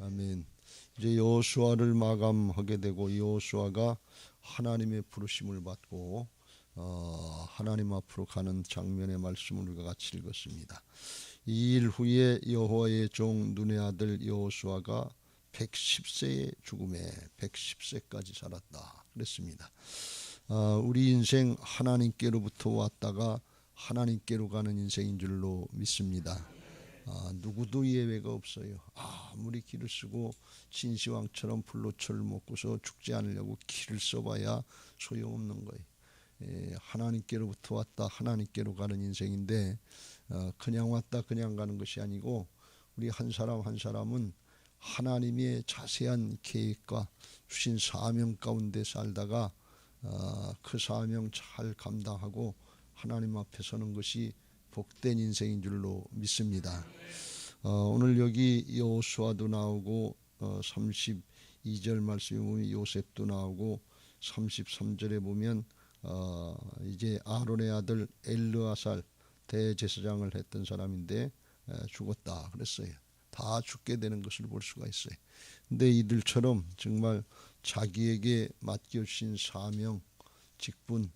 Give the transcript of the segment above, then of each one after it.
아멘. 이제 여호수아를 마감하게 되고 여호수아가 하나님의 부르심을 받고 하나님 앞으로 가는 장면의 말씀을 우리가 같이 읽었습니다. 이 일 후에 여호와의 종 눈의 아들 여호수아가 110세의 죽음에 110세까지 살았다 그랬습니다. 우리 인생 하나님께로부터 왔다가 하나님께로 가는 인생인 줄로 믿습니다. 누구도 예외가 없어요. 아무리 길을 쓰고 진시황처럼 불로초를 먹고서 죽지 않으려고 길을 써봐야 소용없는 거예요. 하나님께로부터 왔다 하나님께로 가는 인생인데 그냥 왔다 그냥 가는 것이 아니고 우리 한 사람 한 사람은 하나님의 자세한 계획과 주신 사명 가운데 살다가 그 사명 잘 감당하고 하나님 앞에 서는 것이 복된 인생인 줄로 믿습니다. 오늘 여기 여호수아도 나오고 32절 말씀에 보면 요셉도 나오고 33절에 보면 이제 아론의 아들 엘르아살 대제사장을 했던 사람인데 죽었다 그랬어요. 다 죽게 되는 것을 볼 수가 있어요. 근데 이들처럼 정말 자기에게 맡겨주신 사명, 직분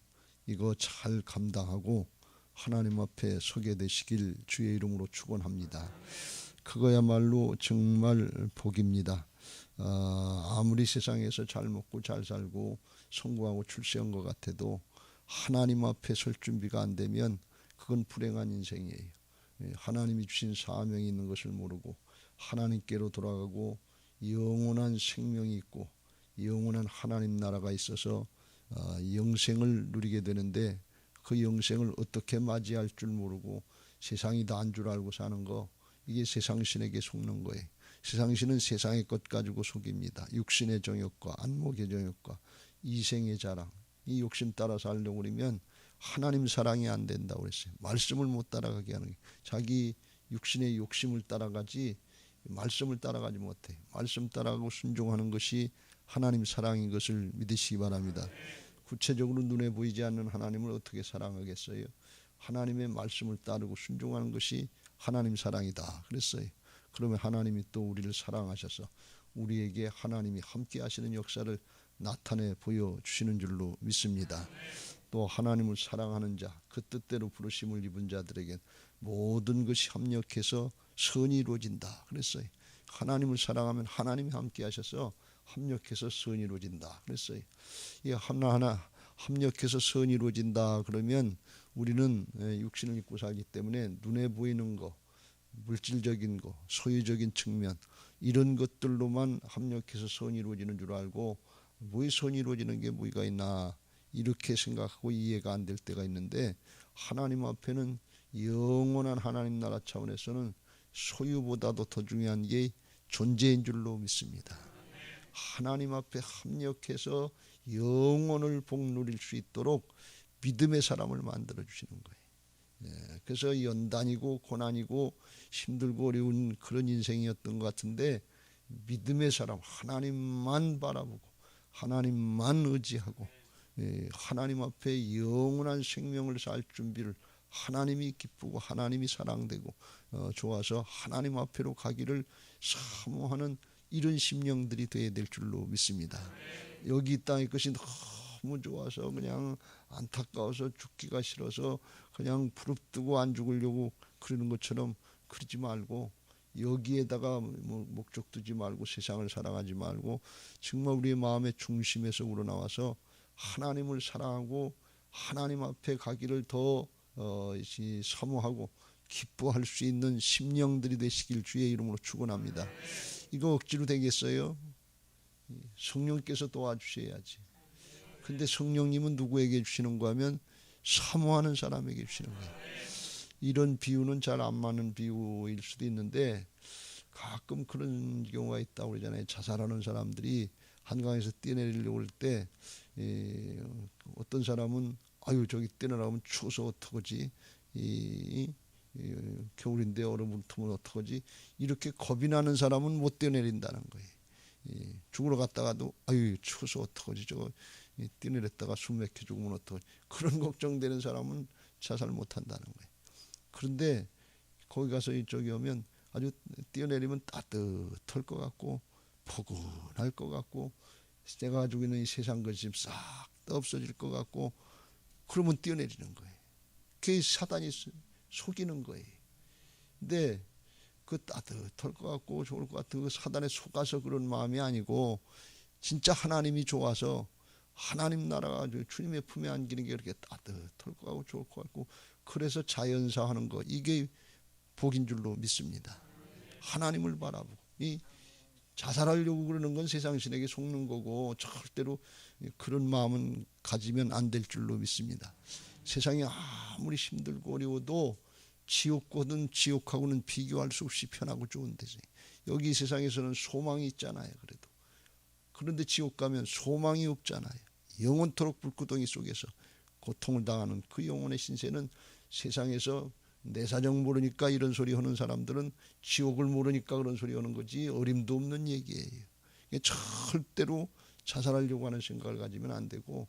이거 잘 감당하고 하나님 앞에 서게 되시길 주의 이름으로 축원합니다. 그거야말로 정말 복입니다. 아무리 세상에서 잘 먹고 잘 살고 성공하고 출세한 것 같아도 하나님 앞에 설 준비가 안 되면 그건 불행한 인생이에요. 하나님이 주신 사명이 있는 것을 모르고 하나님께로 돌아가고 영원한 생명이 있고 영원한 하나님 나라가 있어서 영생을 누리게 되는데 그 영생을 어떻게 맞이할 줄 모르고 세상이 다인 줄 알고 사는 거 이게 세상신에게 속는 거예요. 세상신은 세상의 것 가지고 속입니다. 육신의 정욕과 안목의 정욕과 이생의 자랑 이 욕심 따라 살려고 그러면 하나님 사랑이 안 된다고 그랬어요. 말씀을 못 따라가게 하는 거예요. 자기 육신의 욕심을 따라가지 말씀을 따라가지 못해. 말씀 따라가고 순종하는 것이 하나님 사랑인 것을 믿으시기 바랍니다. 구체적으로 눈에 보이지 않는 하나님을 어떻게 사랑하겠어요? 하나님의 말씀을 따르고 순종하는 것이 하나님 사랑이다 그랬어요. 그러면 하나님이 또 우리를 사랑하셔서 우리에게 하나님이 함께 하시는 역사를 나타내 보여주시는 줄로 믿습니다. 또 하나님을 사랑하는 자, 그 뜻대로 부르심을 입은 자들에겐 모든 것이 합력해서 선이 이루어진다 그랬어요. 하나님을 사랑하면 하나님이 함께 하셔서 합력해서 선이 이루어진다 그랬어요. 이 하나하나 합력해서 선이 이루어진다 그러면 우리는 육신을 입고 살기 때문에 눈에 보이는 거, 물질적인 거, 소유적인 측면 이런 것들로만 합력해서 선이 이루어지는 줄 알고 뭐 선이 이루어지는 게 뭐가 있나 이렇게 생각하고 이해가 안 될 때가 있는데 하나님 앞에는 영원한 하나님 나라 차원에서는 소유보다도 더 중요한 게 존재인 줄로 믿습니다. 하나님 앞에 합력해서 영원을 복 누릴 수 있도록 믿음의 사람을 만들어 주시는 거예요. 그래서 연단이고 고난이고 힘들고 어려운 그런 인생이었던 것 같은데 믿음의 사람 하나님만 바라보고 하나님만 의지하고 하나님 앞에 영원한 생명을 살 준비를 하나님이 기쁘고 하나님이 사랑되고 좋아서 하나님 앞에로 가기를 사모하는 이런 심령들이 되어야 될 줄로 믿습니다. 여기 이 땅의 것이 너무 좋아서 그냥 안타까워서 죽기가 싫어서 그냥 부릅뜨고 안 죽으려고 그러는 것처럼 그러지 말고 여기에다가 목적 두지 말고 세상을 사랑하지 말고 정말 우리의 마음의 중심에서 우러나와서 하나님을 사랑하고 하나님 앞에 가기를 더 사모하고 기뻐할 수 있는 심령들이 되시길 주의 이름으로 축원합니다. 이거 억지로 되겠어요? 성령께서 도와주셔야지. 근데 성령님은 누구에게 주시는가 하면 사모하는 사람에게 주시는 거예요. 이런 비유는 잘 안 맞는 비유일 수도 있는데 가끔 그런 경우가 있다고 그러잖아요. 자살하는 사람들이 한강에서 뛰어내리려고 할 때 어떤 사람은 아유 저기 뛰어내려면 추워서 어떡하지 겨울인데 얼음을 터면 어떡하지 이렇게 겁이 나는 사람은 못 뛰어내린다는 거예요. 죽으러 갔다가도 아유 추워서 어떡하지 저거 뛰어내렸다가 숨 막혀 죽으면 어떡하지 그런 걱정되는 사람은 자살 못한다는 거예요. 그런데 거기 가서 저기 오면 아주 뛰어내리면 따뜻할 것 같고 포근할 것 같고 내가 가지고 있는 이 세상 것이 싹 다 없어질 것 같고 그러면 뛰어내리는 거예요. 그게 사단이 속이는 거예요. 근데 그 따뜻할 것 같고 좋을 것 같은 그 사단에 속아서 그런 마음이 아니고 진짜 하나님이 좋아서 하나님 나라가 주님의 품에 안기는 게 이렇게 따뜻할 것 같고 좋을 것 같고 그래서 자연사하는 거 이게 복인 줄로 믿습니다. 하나님을 바라보고 이 자살하려고 그러는 건 세상 신에게 속는 거고 절대로 그런 마음은 가지면 안 될 줄로 믿습니다. 세상이 아무리 힘들고 어려워도 지옥과는 지옥하고는 비교할 수 없이 편하고 좋은 데서 여기 세상에서는 소망이 있잖아요. 그런데 지옥 가면 소망이 없잖아요. 영원토록 불구덩이 속에서 고통을 당하는 그 영혼의 신세는 세상에서 내 사정 모르니까 이런 소리 하는 사람들은 지옥을 모르니까 그런 소리 하는 거지 어림도 없는 얘기예요. 절대로 자살하려고 하는 생각을 가지면 안 되고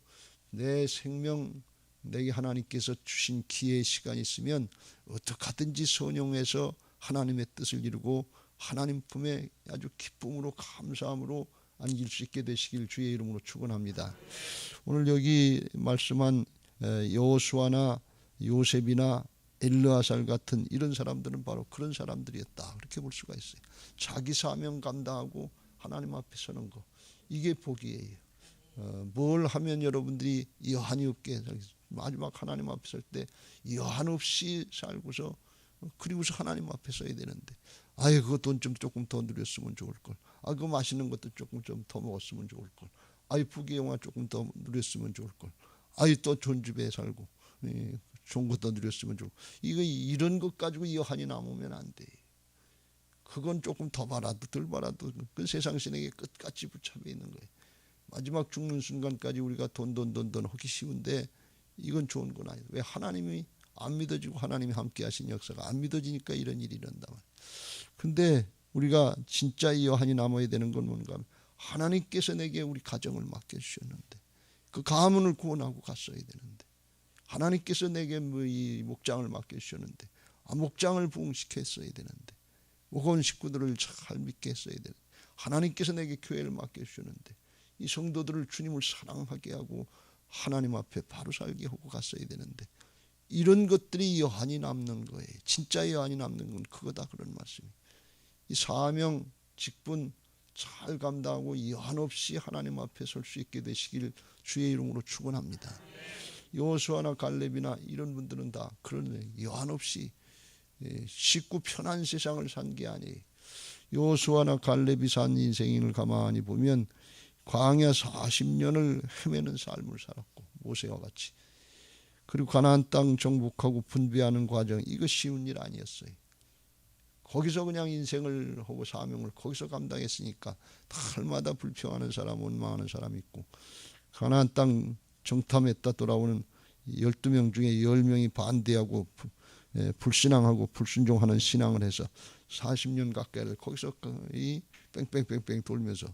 내 생명 내게 하나님께서 주신 기회의 시간이 있으면 어떻게 하든지 선용해서 하나님의 뜻을 이루고 하나님 품에 아주 기쁨으로 감사함으로 안길 수 있게 되시길 주의 이름으로 축원합니다. 오늘 여기 말씀한 여호수아나 요셉이나 엘르아살 같은 이런 사람들은 바로 그런 사람들이었다. 그렇게 볼 수가 있어요. 자기 사명 감당하고 하나님 앞에 서는 거 이게 복이에요. 뭘 하면 여러분들이 여한이 없게 마지막 하나님 앞에 설 때 여한 없이 살고서 그리고서 하나님 앞에 서야 되는데 아예 그거 돈 좀 조금 더 누렸으면 좋을 걸. 아 그거 맛있는 것도 조금 좀 더 먹었으면 좋을 걸. 아이 부귀영화 조금 더 누렸으면 좋을 걸. 아이 또 좋은 집에 살고 좋은 것 더 누렸으면 좋을 걸. 이런 것 가지고 여한이 남으면 안 돼. 그건 조금 더 바라도 덜 바라도 그 세상 신에게 끝까지 붙잡혀 있는 거예요. 마지막 죽는 순간까지 우리가 돈 하기 쉬운데 이건 좋은 건 아니에요. 왜 하나님이 안 믿어지고 하나님이 함께 하신 역사가 안 믿어지니까 이런 일이 일어난다 말이에요. 근데 우리가 진짜 이 여한이 남아야 되는 건 뭔가 하면 하나님께서 내게 우리 가정을 맡겨주셨는데 그 가문을 구원하고 갔어야 되는데 하나님께서 내게 이 목장을 맡겨주셨는데 목장을 부흥시켰어야 되는데 온 식구들을 잘 믿게 했어야 되는데 하나님께서 내게 교회를 맡겨주셨는데 이 성도들을 주님을 사랑하게 하고 하나님 앞에 바로 살게 하고 갔어야 되는데 이런 것들이 여한이 남는 거예요. 진짜 여한이 남는 건 그거다 그런 말씀이에요. 이 사명 직분 잘 감당하고 여한 없이 하나님 앞에 설 수 있게 되시길 주의 이름으로 축원합니다. 여호수아나 갈렙이나 이런 분들은 다 그런 여한 없이 쉽고 편한 세상을 산 게 아니에요. 여호수아나 갈렙이 산 인생을 가만히 보면 광야 40년을 헤매는 삶을 살았고 모세와 같이 그리고 가나안 땅 정복하고 분배하는 과정 이거 쉬운 일 아니었어요. 거기서 그냥 인생을 하고 사명을 거기서 감당했으니까 날마다 불평하는 사람 원망하는 사람이 있고 가나안 땅 정탐했다 돌아오는 12명 중에 10명이 반대하고 불신앙하고 불순종하는 신앙을 해서 40년 가까이를 거기서 뺑뺑뺑뺑 돌면서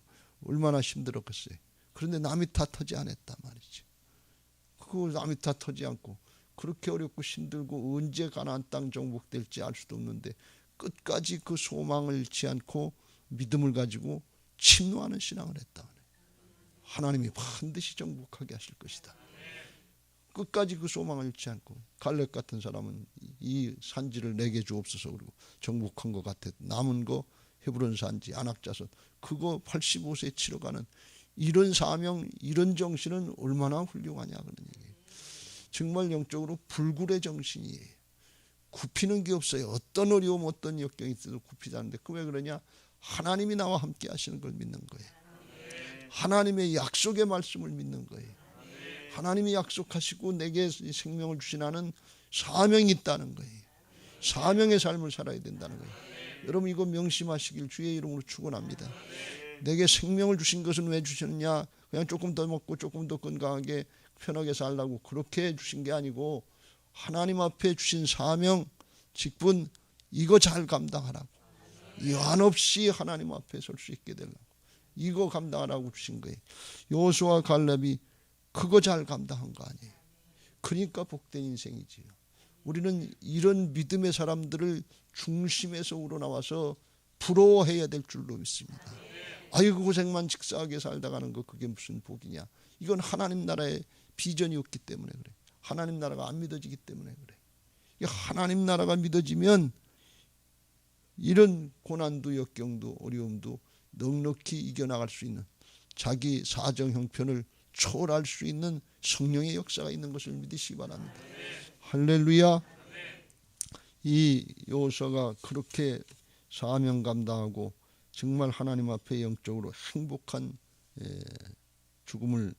얼마나 힘들었겠어요. 그런데 남이 탓하지 않았단 말이죠. 그거 남이 탓하지 않고 그렇게 어렵고 힘들고 언제 가나안 땅 정복될지 알 수도 없는데 끝까지 그 소망을 잃지 않고 믿음을 가지고 침노하는 신앙을 했다. 하나님이 반드시 정복하게 하실 것이다. 끝까지 그 소망을 잃지 않고 갈렙 같은 사람은 이 산지를 내게 주옵소서 그러고 정복한 것 같아. 남은 거 헤브론 산지 안악자손 그거 85세 치러가는 이런 사명 이런 정신은 얼마나 훌륭하냐 그런 얘기예요. 정말 영적으로 불굴의 정신이에요. 굽히는 게 없어요. 어떤 어려움 어떤 역경이 있어도 굽히지 않는데 그 왜 그러냐 하나님이 나와 함께 하시는 걸 믿는 거예요. 하나님의 약속의 말씀을 믿는 거예요. 하나님이 약속하시고 내게 생명을 주시나는 사명이 있다는 거예요. 사명의 삶을 살아야 된다는 거예요. 여러분 이거 명심하시길 주의 이름으로 축원합니다. 내게 생명을 주신 것은 왜 주셨느냐 그냥 조금 더 먹고 조금 더 건강하게 편하게 살라고 그렇게 주신 게 아니고 하나님 앞에 주신 사명 직분 이거 잘 감당하라고 여한 없이 하나님 앞에 설 수 있게 되려고 이거 감당하라고 주신 거예요. 여호수아 갈렙이 그거 잘 감당한 거 아니에요. 그러니까 복된 인생이지요. 우리는 이런 믿음의 사람들을 중심에서 우러나와서 부러워해야 될 줄로 믿습니다. 아이고 고생만 직사하게 살다 가는 거 그게 무슨 복이냐. 이건 하나님 나라의 비전이 없기 때문에 그래. 하나님 나라가 안 믿어지기 때문에 그래. 하나님 나라가 믿어지면 이런 고난도 역경도 어려움도 넉넉히 이겨나갈 수 있는, 자기 사정 형편을 초월할 수 있는 성령의 역사가 있는 것을 믿으시기 바랍니다. 할렐루야. 이 여호수아가 그렇게 사명 감당하고 정말 하나님 앞에 영적으로 행복한 죽음을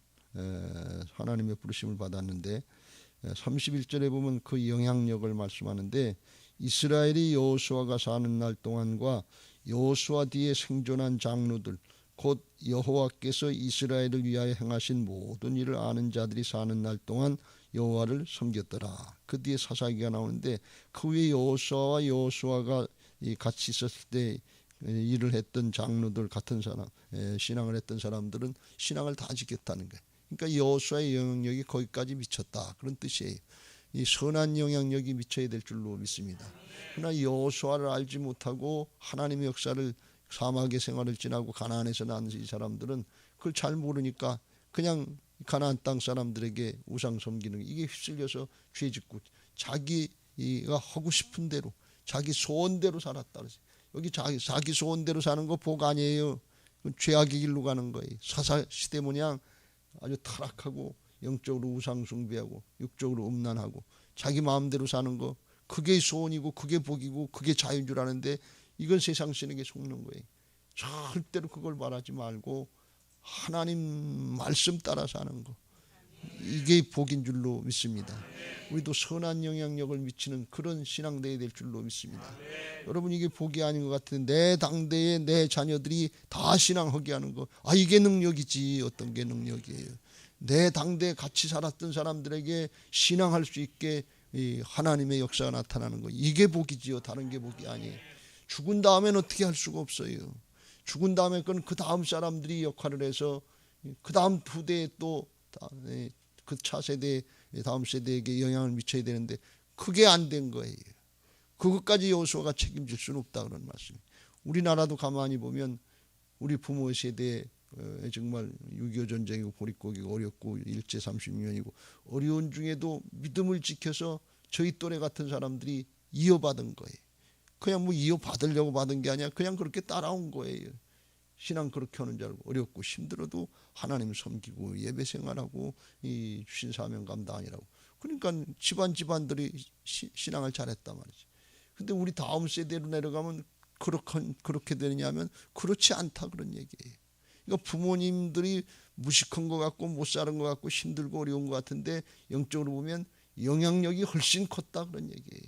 하나님의 부르심을 받았는데 31절에 보면 그 영향력을 말씀하는데, 이스라엘이 여호수아가 사는 날 동안과 여호수아 뒤에 생존한 장로들 곧 여호와께서 이스라엘을 위하여 행하신 모든 일을 아는 자들이 사는 날 동안 여호와를 섬겼더라. 그 뒤에 사사기가 나오는데, 그 위에 여호수아와 여호수아가 같이 있었을 때 일을 했던 장로들 같은 사람, 신앙을 했던 사람들은 신앙을 다 지켰다는 거예요. 그러니까 여호수아의 영향력이 거기까지 미쳤다, 그런 뜻이에요. 이 선한 영향력이 미쳐야 될 줄로 믿습니다. 그러나 여호수아를 알지 못하고 하나님의 역사를, 사막의 생활을 지나고 가나안에서 난 이 사람들은 그걸 잘 모르니까 그냥 가나안 땅 사람들에게 우상 섬기는, 이게 휩쓸려서 죄 짓고 자기가 하고 싶은 대로 자기 소원대로 살았다 그러지. 여기 자기 소원대로 사는 거 복 아니에요. 죄악의 길로 가는 거예요. 사사 시대 모양 아주 타락하고 영적으로 우상 숭배하고 육적으로 음란하고 자기 마음대로 사는 거, 그게 소원이고 그게 복이고 그게 자유인 줄 아는데 이건 세상 신에게 속는 거예요. 절대로 그걸 바라지 말고 하나님 말씀 따라 사는 거, 이게 복인 줄로 믿습니다. 우리도 선한 영향력을 미치는 그런 신앙되어야 될 줄로 믿습니다. 여러분, 이게 복이 아닌 것 같은데 내 당대에 내 자녀들이 다 신앙하게 하는 거, 이게 능력이지. 어떤 게 능력이에요? 내 당대에 같이 살았던 사람들에게 신앙할 수 있게 하나님의 역사가 나타나는 거, 이게 복이지요. 다른 게 복이 아니에요. 죽은 다음에는 어떻게 할 수가 없어요. 죽은 다음에 그건 그 다음 사람들이 역할을 해서 그 다음 후대에 또 그 차세대 다음 세대에게 영향을 미쳐야 되는데 그게 안 된 거예요. 그것까지 여호수아가 책임질 수는 없다, 그런 말씀이에요. 우리나라도 가만히 보면 우리 부모 세대에 정말 6.25 전쟁이고 보릿고기가 어렵고 일제 30년이고 어려운 중에도 믿음을 지켜서 저희 또래 같은 사람들이 이어받은 거예요. 그냥 뭐 이어받으려고 받은 게 아니라 그냥 그렇게 따라온 거예요. 신앙 그렇게 하는 줄 알고 어렵고 힘들어도 하나님 섬기고 예배 생활하고 이 주신 사명 감당이라고. 그러니까 집안들이 신앙을 잘했단 말이지. 근데 우리 다음 세대로 내려가면 그렇게 되느냐면 그렇지 않다, 그런 얘기예요. 그러니까 부모님들이 무식한 것 같고 못 사는 것 같고 힘들고 어려운 것 같은데 영적으로 보면 영향력이 훨씬 컸다, 그런 얘기예요.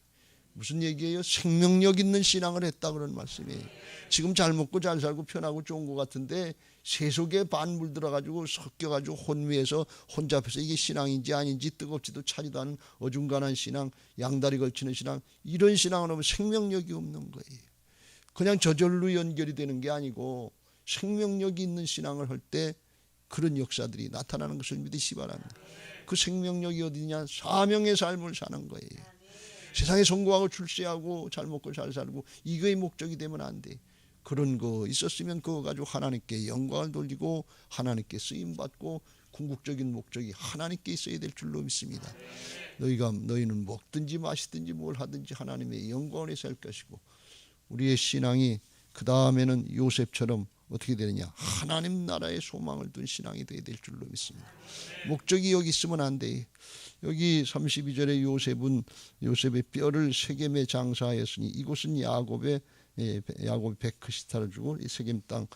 무슨 얘기예요? 생명력 있는 신앙을 했다, 그런 말씀이에요. 지금 잘 먹고 잘 살고 편하고 좋은 것 같은데 세속에 반 물들어가지고 섞여가지고 혼미해서 혼잡해서 이게 신앙인지 아닌지 뜨겁지도 차지도 않은 어중간한 신앙, 양다리 걸치는 신앙, 이런 신앙을 하면 생명력이 없는 거예요. 그냥 저절로 연결이 되는 게 아니고 생명력이 있는 신앙을 할 때 그런 역사들이 나타나는 것을 믿으시기 바랍니다. 그 생명력이 어디냐? 사명의 삶을 사는 거예요. 세상에 성공하고 출세하고 잘 먹고 잘 살고 이거의 목적이 되면 안 돼. 그런 거 있었으면 그거 가지고 하나님께 영광을 돌리고 하나님께 쓰임받고 궁극적인 목적이 하나님께 있어야 될 줄로 믿습니다. 너희는 먹든지 마시든지 뭘 하든지 하나님의 영광을 위해서 할 것이고, 우리의 신앙이 그 다음에는 요셉처럼 어떻게 되느냐? 하나님 나라의 소망을 둔 신앙이 되어야 될 줄로 믿습니다. 목적이 여기 있으면 안 돼. 여기 32절에 요셉의 뼈를 세겜에 장사하였으니 이곳은 야곱이 베크시타를 주고 이 세겜 땅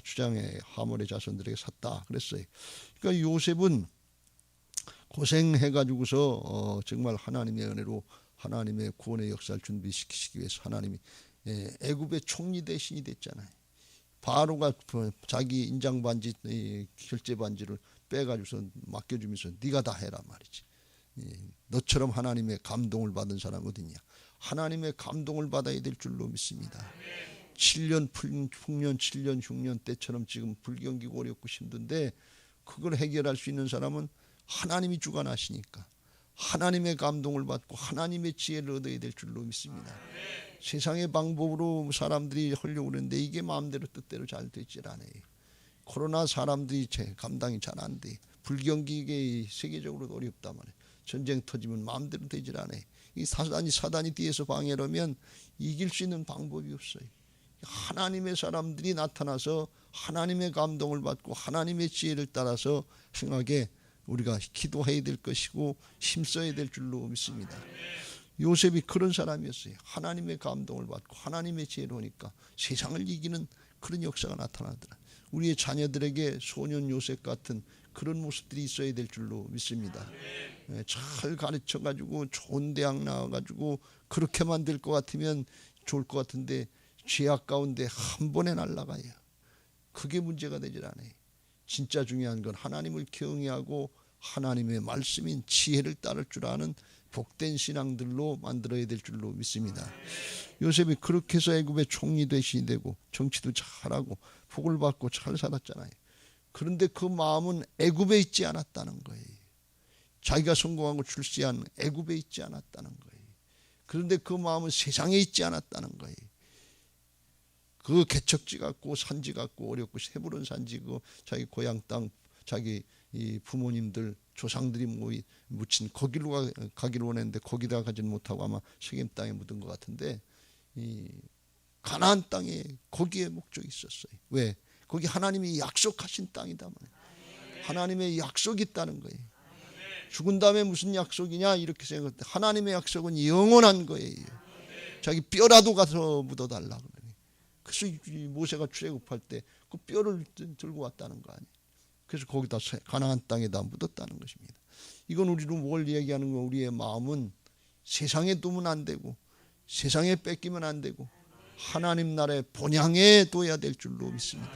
주장의 하몰의 자손들에게 샀다 그랬어요. 그러니까 요셉은 고생해가지고서 정말 하나님의 은혜로 하나님의 구원의 역사를 준비시키시기 위해서 하나님이 애굽의 총리 대신이 됐잖아요. 바로가 자기 인장 반지, 결제 반지를 빼가지고서 맡겨주면서 네가 다 해라 말이지. 너처럼 하나님의 감동을 받은 사람 어디냐? 하나님의 감동을 받아야 될 줄로 믿습니다. 7년 풍년 7년 흉년 때처럼 지금 불경기고 어렵고 힘든데 그걸 해결할 수 있는 사람은 하나님이 주관하시니까, 하나님의 감동을 받고 하나님의 지혜를 얻어야 될 줄로 믿습니다. 세상의 방법으로 사람들이 하려고 그러는데 이게 마음대로 뜻대로 잘 되질 않아요. 코로나 사람들이 감당이 잘 안 돼. 불경기 이게 세계적으로 어렵단 말이에요. 전쟁 터지면 마음대로 되질 않아요. 이 사단이 뒤에서 방해를 하면 이길 수 있는 방법이 없어요. 하나님의 사람들이 나타나서 하나님의 감동을 받고 하나님의 지혜를 따라서 행하게 우리가 기도해야 될 것이고 힘써야 될 줄로 믿습니다. 요셉이 그런 사람이었어요. 하나님의 감동을 받고 하나님의 지혜를 오니까 세상을 이기는 그런 역사가 나타나더라. 우리의 자녀들에게 소년 요셉 같은 그런 모습들이 있어야 될 줄로 믿습니다. 잘 가르쳐가지고 좋은 대학 나와가지고 그렇게만 될 것 같으면 좋을 것 같은데 죄악 가운데 한 번에 날아가요. 그게 문제가 되질 않아요. 진짜 중요한 건 하나님을 경외하고 하나님의 말씀인 지혜를 따를 줄 아는 복된 신앙들로 만들어야 될 줄로 믿습니다. 요셉이 그렇게 해서 애굽의 총리 대신이 되고 정치도 잘하고 복을 받고 잘 살았잖아요. 그런데 그 마음은 애굽에 있지 않았다는 거예요. 자기가 성공하고 출세한 애굽에 있지 않았다는 거예요. 그런데 그 마음은 세상에 있지 않았다는 거예요. 그 개척지 같고 산지 같고 어렵고 헤브론 산지고 자기 고향 땅 자기 이 부모님들 조상들이 묻힌 거기로 가기를 원했는데 거기다 가지는 못하고 아마 세겜 땅에 묻은 것 같은데 이 가나안 땅에 거기에 목적이 있었어요. 왜? 거기 하나님이 약속하신 땅이다 말이에요. 하나님의 약속이 있다는 거예요. 죽은 다음에 무슨 약속이냐 이렇게 생각할 때 하나님의 약속은 영원한 거예요. 자기 뼈라도 가서 묻어달라 그러니. 그래서 모세가 출애굽할 때 그 뼈를 들고 왔다는 거 아니에요. 그래서 거기다 가나안 땅에다 묻었다는 것입니다. 이건 우리로 뭘 얘기하는 거? 우리의 마음은 세상에 두면 안 되고 세상에 뺏기면 안 되고 하나님 나라의 본향에 둬야 될 줄로 믿습니다.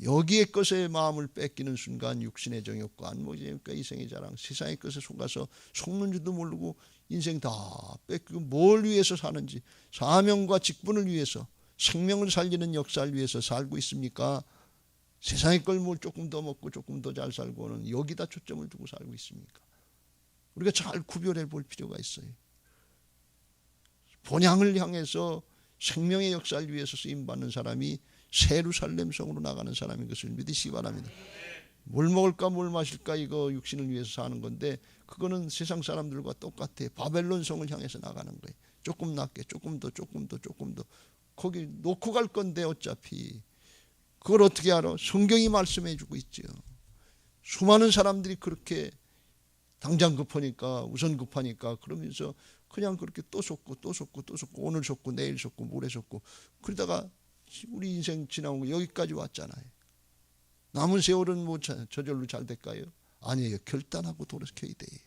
여기에 것의 마음을 뺏기는 순간 육신의 정욕과 안목이니까 이생의 자랑 세상의 것에 속아서 속는 줄도 모르고 인생 다 뺏기고 뭘 위해서 사는지 사명과 직분을 위해서 생명을 살리는 역사를 위해서 살고 있습니까? 세상의 걸 뭘 조금 더 먹고 조금 더 잘 살고는 여기다 초점을 두고 살고 있습니까? 우리가 잘 구별해 볼 필요가 있어요. 본향을 향해서 생명의 역사를 위해서 쓰임받는 사람이 새 예루살렘 성으로 나가는 사람인 것을 믿으시기 바랍니다. 뭘 먹을까 뭘 마실까 이거 육신을 위해서 사는 건데 그거는 세상 사람들과 똑같아. 바벨론 성을 향해서 나가는 거예요. 조금 낮게 조금 더 거기 놓고 갈 건데 어차피 그걸 어떻게 알아? 성경이 말씀해 주고 있죠. 수많은 사람들이 그렇게 당장 급하니까 우선 급하니까 그러면서 그냥 그렇게 또 속고 오늘 속고 내일 속고 모레 속고 그러다가 우리 인생 지나온 거 여기까지 왔잖아요. 남은 세월은 뭐 저절로 잘 될까요? 아니에요. 결단하고 돌이켜야 돼요.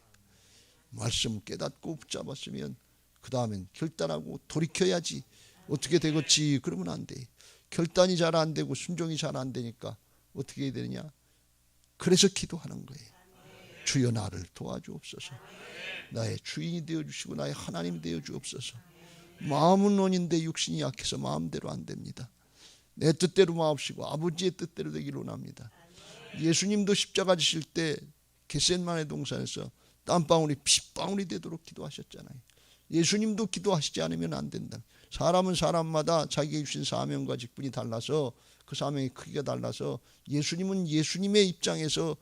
말씀 깨닫고 붙잡았으면 그 다음엔 결단하고 돌이켜야지. 어떻게 되겠지 그러면 안 돼. 결단이 잘 안 되고 순종이 잘 안 되니까 어떻게 해야 되느냐? 그래서 기도하는 거예요. 주여 나를 도와주옵소서. 나의 주인이 되어주시고 나의 하나님 되어주옵소서. 마음은 원인데 육신이 약해서 마음대로 안 됩니다. 내 뜻대로 마옵시고 아버지의 뜻대로 되기를 원합니다. 예수님도 십자가 지실 때 겟세마네 동산에서 땀방울이 핏방울이 되도록 기도하셨잖아요. 예수님도 기도하시지 않으면 안 된다. 사람은 사람마다 자기가 주신 사명과 직분이 달라서 그 사명의 크기가 달라서 예수님은 예수님의 입장에서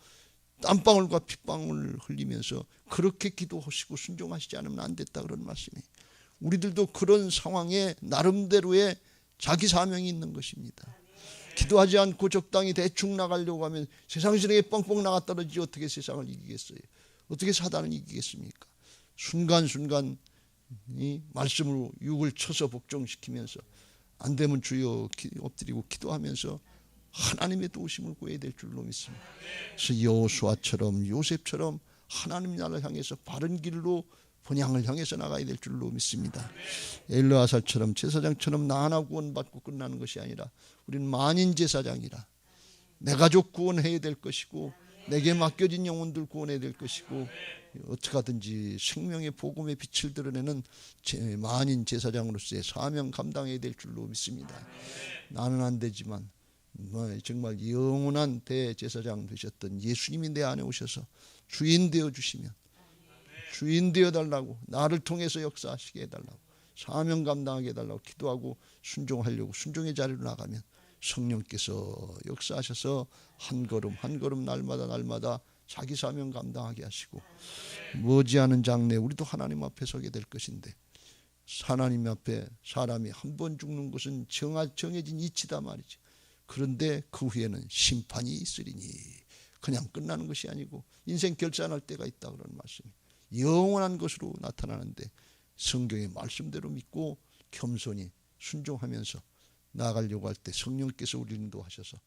땀방울과 핏방울을 흘리면서 그렇게 기도하시고 순종하시지 않으면 안 됐다 그런 말씀이에요. 우리들도 그런 상황에 나름대로의 자기 사명이 있는 것입니다. 기도하지 않고 적당히 대충 나가려고 하면 세상스레 뻥뻥 나가 떨어지지 어떻게 세상을 이기겠어요? 어떻게 사단을 이기겠습니까? 순간순간 이 말씀으로 육을 쳐서 복종시키면서 안 되면 주여 엎드리고 기도하면서 하나님의 도우심을 구해야 될 줄로 믿습니다. 그래서 여호수아처럼 요셉처럼 하나님 나라를 향해서 바른 길로 본향을 향해서 나가야 될 줄로 믿습니다. 엘르아살처럼 제사장처럼 나 하나 구원받고 끝나는 것이 아니라 우리는 만인 제사장이라 내 가족 구원해야 될 것이고 내게 맡겨진 영혼들 구원해야 될 것이고 어떻게 하든지 생명의 복음의 빛을 드러내는 만인 제사장으로서의 사명 감당해야 될 줄로 믿습니다. 나는 안 되지만 정말 영원한 대제사장 되셨던 예수님이 내 안에 오셔서 주인 되어주시면 주인 되어달라고, 나를 통해서 역사하시게 해달라고, 사명 감당하게 해달라고 기도하고 순종하려고 순종의 자리로 나가면 성령께서 역사하셔서 한 걸음 한 걸음 날마다 자기 사명 감당하게 하시고, 머지않은 장래 우리도 하나님 앞에 서게 될 것인데, 하나님 앞에 사람이 한 번 죽는 것은 정해진 이치다 말이지. 그런데 그 후에는 심판이 있으리니, 그냥 끝나는 것이 아니고 인생 결산할 때가 있다 그런 말씀이 영원한 것으로 나타나는데, 성경의 말씀대로 믿고 겸손히 순종하면서 나아가려고 할 때 성령께서 우리를 인도하셔서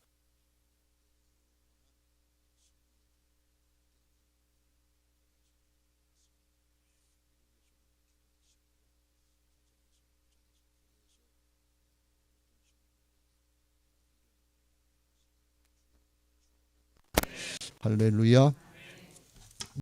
할렐루야.